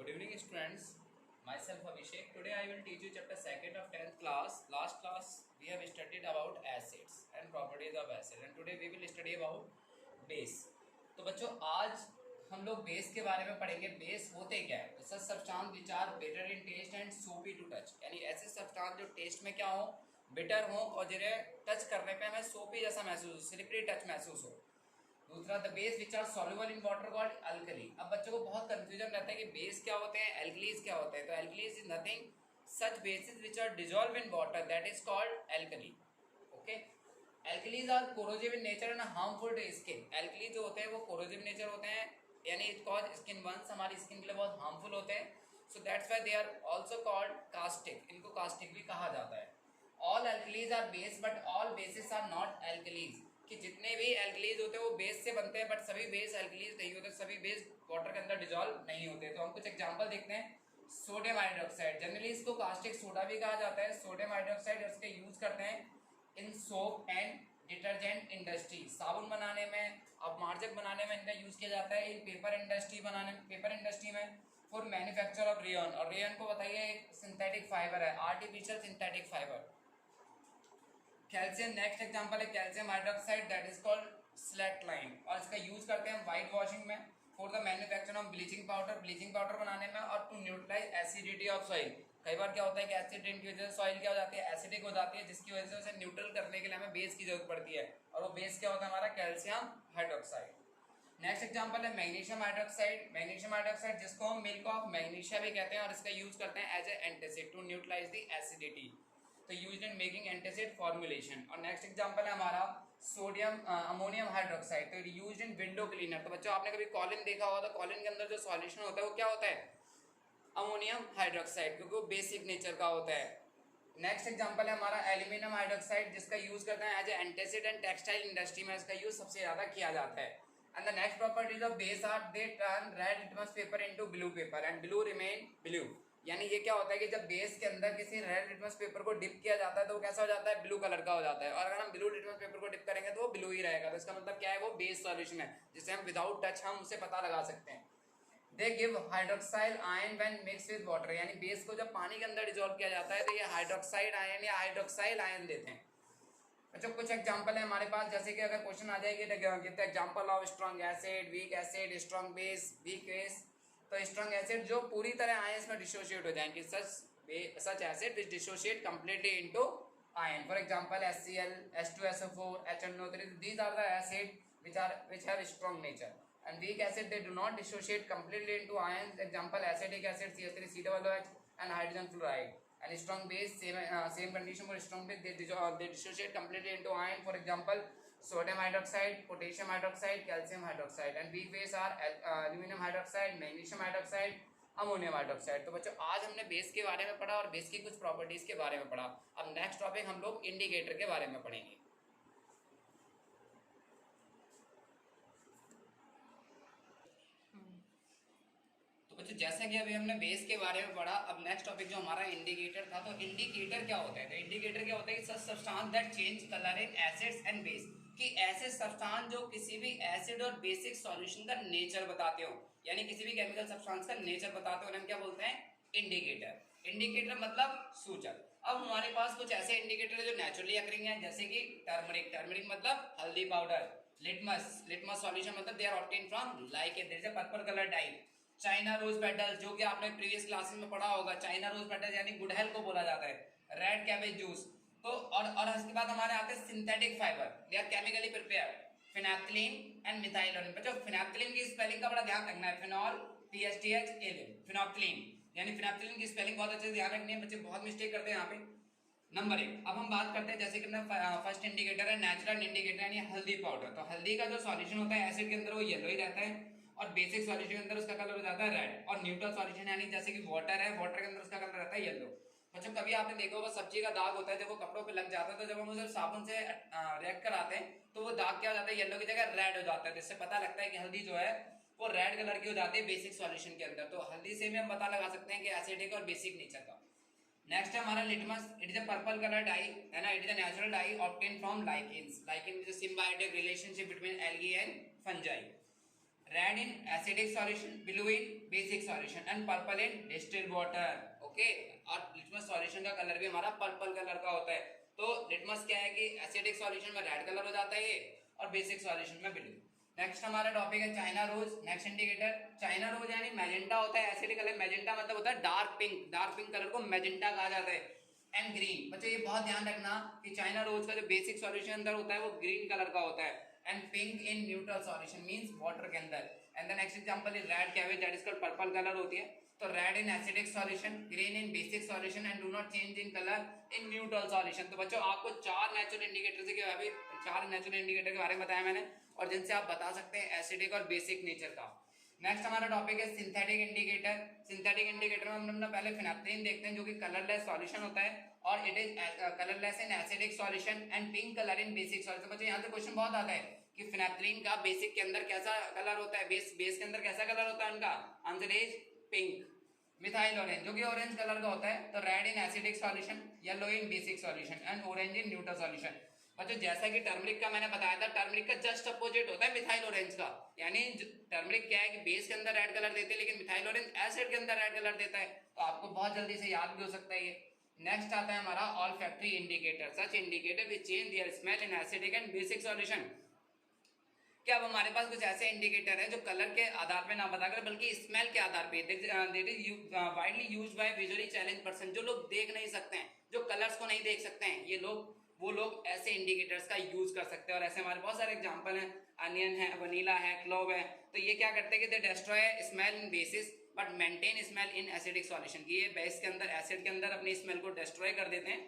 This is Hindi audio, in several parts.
Good evening, students. Myself Abhishek. Today I will teach you chapter second of 10th class. Last class we have studied about acids and properties of acid, and today we will study about base. तो बच्चों आज हम लोग बेस के बारे में पढ़ेंगे. बेस होते क्या है? Such substance which are bitter in taste and soapy to touch. यानी ऐसे सब्सटेंस जो टेस्ट में क्या हो, बिटर हो और जिन्हें टच करने पे हमें सोपी जैसा महसूस हो, स्लिपरी टच महसूस हो. दूसरा the base which are soluble in water called alkali. अब बच्चों को बहुत कंफ्यूजन रहता है कि बेस क्या होते हैं, एल्कलीज क्या होते हैं. तो alkalis is nothing such bases which are dissolve in water, that is called alkali. Okay. Alkalis are corrosive in nature and harmful to skin. Alkali जो होते हैं वो कोरोजिव नेचर होते हैं, यानी इट कॉज स्किन बर्न्स, हमारी स्किन के लिए बहुत हार्मफुल होते हैं. So that's why they are also called caustic. इनको कास्टिक भी कहा जाता है. All alkalis are base but all basis are not alkalis. कि जितने भी एल्कलीज होते हैं वो बेस से बनते हैं, बट सभी बेस एल्कलीज नहीं होते, सभी बेस वाटर के अंदर डिजॉल्व नहीं होते. तो हम कुछ एग्जांपल देखते हैं. सोडियम हाइड्रोक्साइड, जनरली इसको कास्टिक सोडा भी कहा जाता है. सोडियम हाइड्रोक्साइड इसके यूज करते हैं इन सोप एंड डिटर्जेंट इंडस्ट्री. साबुन बनाने में, अपमार्जक बनाने में इनका यूज किया जाता है. इन पेपर इंडस्ट्री में फॉर मैन्युफैक्चर ऑफ रेयन. और रेयन को बताइए एक सिंथेटिक फाइबर है, artificial synthetic fibre. Calcium, next example है calcium hydroxide, that is called slate lime. और इसका यूज करते हैं वाइट वॉशिंग में, for the manufacture of bleaching powder बनाने में, और to neutralise acidity of soil. कई बार क्या होता है कि एसिडिटी की वजह से सॉइल क्या हो जाती है, एसिडिक हो जाती है, जिसकी वजह से उसे न्यूट्रल करने के लिए हमें बेस की जरूरत पड़ती है. और वो बेस क्या होता है हमारा, कैल्शियम हाइड्रोक्साइड. नेक्स्ट एग्जांपल है मैग्नीशियम हाइड्रोक्साइड जिसको हम मिल्क ऑफ मैग्नीशिया भी कहते हैं, और इसका यूज करते हैं as a antacid to neutralise the acidity. तो used in making antacid formulation. और नेक्स्ट एग्जांपल है हमारा सोडियम अमोनियम हाइड्रोक्साइड, तो यूज्ड इन विंडो क्लीनर. तो बच्चों आपने कभी कॉलिन देखा होगा, तो कॉलिन के अंदर जो सॉल्यूशन होता है वो क्या होता है, अमोनियम हाइड्रोक्साइड, क्योंकि वो बेसिक नेचर का होता है. नेक्स्ट एग्जांपल है हमारा एल्यूमिनियम हाइड्रोक्साइड, जिसका यूज करते हैं as a antacid and textile industry में इसका यूज सबसे ज्यादा किया जाता है. And the next properties of base are they turn red litmus paper into blue paper and blue remain blue. यानी ये क्या होता है कि जब बेस के अंदर किसी रेड लिटमस पेपर को डिप किया जाता है तो वो कैसा हो जाता है, ब्लू कलर का हो जाता है. और अगर हम ब्लू लिटमस पेपर को डिप करेंगे तो वो ब्लू ही रहेगा. तो इसका मतलब क्या है, वो बेस सॉल्यूशन है, जिसे हम विदाउट टच हम उसे पता लगा सकते हैं. They give hydroxyl ion when mix with water. यानी बेस को जब पानी के अंदर डिसॉल्व किया जाता है तो ये हाइड्रोक्साइड आयन या हाइड्रोक्साइल आयन देते हैं. अच्छा, कुछ एग्जांपल है हमारे पास, जैसे कि अगर क्वेश्चन आ जाएगी तो example of strong acid, weak acid, strong base, weak base. तो स्ट्रॉन्ग एसिड जो पूरी तरह आयंस में डिसोशिएट हो जाएंगे, such acid which dissociate completely into ion. For example HCl, H2SO4, HNO3. These are the acid which have strong nature. And weak acid they do not dissociate completely into ions. Example acetic acid CH3COOH and hydrogen fluoride. And strong base same condition for strong base, they dissociate completely into ion. For example sodium hydroxide, potassium hydroxide, calcium hydroxide. And weak base are aluminum hydroxide, magnesium hydroxide, ammonium hydroxide. तो बच्चों आज हमने बेस के बारे में पढ़ा और बेस की कुछ प्रॉपर्टीज के बारे में पढ़ा. अब नेक्स्ट टॉपिक हम लोग इंडिकेटर के बारे में पढ़ेंगे. तो बच्चों जैसा कि अभी हमने बेस के बारे में पढ़ा, अब नेक्स्ट टॉपिक जो हमारा इंडिकेटर था. तो इंडिकेटर क्या होता है, तो इंडिकेटर क्या होता है, substance that change colour in acids and base. कि ऐसे सब्सटेंस जो किसी भी एसिड और बेसिक सॉल्यूशन का नेचर बताते हो, यानी किसी भी केमिकल सब्सटेंस का नेचर बताते हो, उन्हें क्या बोलते हैं, इंडिकेटर. इंडिकेटर मतलब सूचक. अब हमारे पास कुछ ऐसे इंडिकेटर है जो नेचुरली अकरिंग है, जैसे कि टर्मरिक मतलब हल्दी पाउडर. लिटमस सॉल्यूशन मतलब they are obtained from like there is a purple colour dye. China rose petals, जो कि आपने प्रीवियस क्लासेस में पढ़ा होगा, चाइना रोज पेटल्स यानी गुड़हल को बोला जाता है. Red cabbage juice. तो और इसके बाद हमारे आते हैं synthetic fibre, they are chemically prepared. Phenylalanine and methionine. बच्चों फिनाइलैलेन की स्पेलिंग का बड़ा ध्यान रखना है, फिनॉल PHTHALN, फिनाइलैलेन. यानी फिनाइलैलेन की स्पेलिंग बहुत अच्छे से ध्यान रखनी है, बच्चे बहुत मिस्टेक करते हैं यहाँ पे. नंबर 1. अब हम बात करते हैं, जैसे कि फर्स्ट इंडिकेटर है नेचुरल इंडिकेटर यानी हल्दी पाउडर. तो हल्दी का जो सॉल्यूशन होता है एसिड के अंदर वो येलो ही रहता है, और बेसिक सॉल्यूशन के अंदर उसका कलर हो जाता है रेड. और न्यूट्रल सॉल्यूशन यानी जैसे कि वाटर है, वाटर के अंदर उसका कलर रहता है येलो. बच्चों कभी आपने देखा होगा सब्जी का दाग होता है, जब वो कपड़ों पे लग जाता है तो जब हम उसे साबुन से रेड कराते हैं तो वो दाग क्या हो जाता है, येलो की जगह रेड हो जाता है. जिससे पता लगता है कि हल्दी जो है वो रेड कलर की हो जाती है बेसिक सॉल्यूशन के अंदर. तो हल्दी से भी हम पता लगा सकते हैं कि एसिडिक और बेसिक नेचर का. नेक्स्ट है हमारा litmus. It is a purple colour dye है ना. It is a natural dye obtain from lichens. Lichen is a symbiotic relationship between algae and fungi. Red in acidic solution, blue in basic solution and purple in distilled water. Okay, और लिटमस सॉल्यूशन का कलर भी हमारा पर्पल कलर का होता है। तो लिटमस क्या है कि एसिडिक सॉल्यूशन में रेड कलर हो जाता है ये, और बेसिक सॉल्यूशन में ब्लू। नेक्स्ट हमारा टॉपिक है China rose. Next indicator China rose यानी मैजेंटा होता है एसिडिक कलर, मैजेंटा मतलब होता है dark pink, dark pink colour को मैजेंटा कहा जाता है। एंड ग्रीन, बच्चों ये बहुत ध्यान रखना कि चाइना रोज का जो बेसिक सॉल्यूशन अंदर होता है वो ग्रीन कलर का होता है। And pink in neutral solution means water के अंदर। And the next example is red cabbage, that is called purple colour होती है। तो red in acidic solution, green in basic solution and do not change in colour in neutral solution. तो बच्चों आपको चार नेचुरल इंडिकेटर के बारे में बताया मैंने, और जिनसे आप बता सकते हैं एसिडिक और बेसिक नेचर का। नेक्स्ट हमारा टॉपिक है सिंथेटिक इंडिकेटर। सिंथेटिक इंडिकेटर में हम लोग पहले फिनाइल देखते हैं जो कि कलरलेस सॉल्यूशन होता है, और it is colourless in acidic solution and pink colour in basic solution. बच्चों यहाँ से क्वेश्चन बहुत आता है कि फिनाइल का बेसिक के अंदर कैसा कलर होता है, बेस के अंदर कैसा कलर होता है उनका, answer is pink. Methyl orange जो कि ऑरेंज कलर का होता है, तो red in acidic solution, yellow in basic solution and orange in neutral solution. बच्चों जैसा कि टर्मरिक का मैंने बताया था, टर्मरिक का जस्ट अपोजिट होता है मिथाइल ऑरेंज का। यानी टर्मरिक क्या है कि बेस के अंदर रेड कलर देते हैं, लेकिन मिथाइल ऑरेंज एसिड के अंदर रेड कलर देता है। तो आपको बहुत जल्दी से याद भी हो सकता है ये। नेक्स्ट आता है हमारा olfactory indicator. Such indicator which change their smell in acidic and basic solution. क्या अब हमारे पास कुछ ऐसे इंडिकेटर हैं जो कलर के आधार पे ना बताकर बल्कि स्मेल के आधार पे, that is widely used by visually challenge person, जो लोग देख नहीं सकते हैं, जो कलर्स को नहीं देख सकते हैं, ये लोग वो लोग ऐसे इंडिकेटर्स का यूज कर सकते हैं। और ऐसे हमारे बहुत सारे एग्जांपल हैं, अनियन है, वनीला है, क्लोव है। तो ये क्या करते हैं कि दे destroy smell in basis but maintain smell in acidic solution, की ये बेस के अंदर एसिड के अंदर अपनी स्मेल को डिस्ट्रॉय कर देते हैं,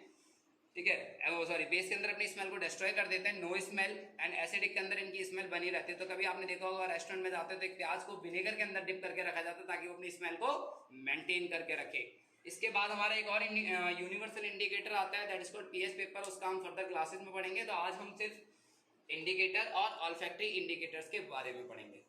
ठीक है, वो सॉरी बेस के अंदर अपनी स्मेल को डिस्ट्रॉय कर देते हैं, नो स्मेल, एंड एसिडिक के अंदर इनकी स्मेल बनी रहती है। तो कभी आपने देखा होगा रेस्टोरेंट में जाते तो एक प्याज को विनेगर के अंदर डिप करके रखा जाता है ताकि वो अपनी स्मेल को मेंटेन करके रखे। इसके बाद हमारा एक और यूनिवर्सल इंडिकेटर आता है, that is called pH paper, उसका हम फर्दर क्लासेस में पढ़ेंगे। तो आज हम सिर्फ इंडिकेटर और ऑल्फैक्टरी इंडिकेटर्स के बारे में पढ़ेंगे।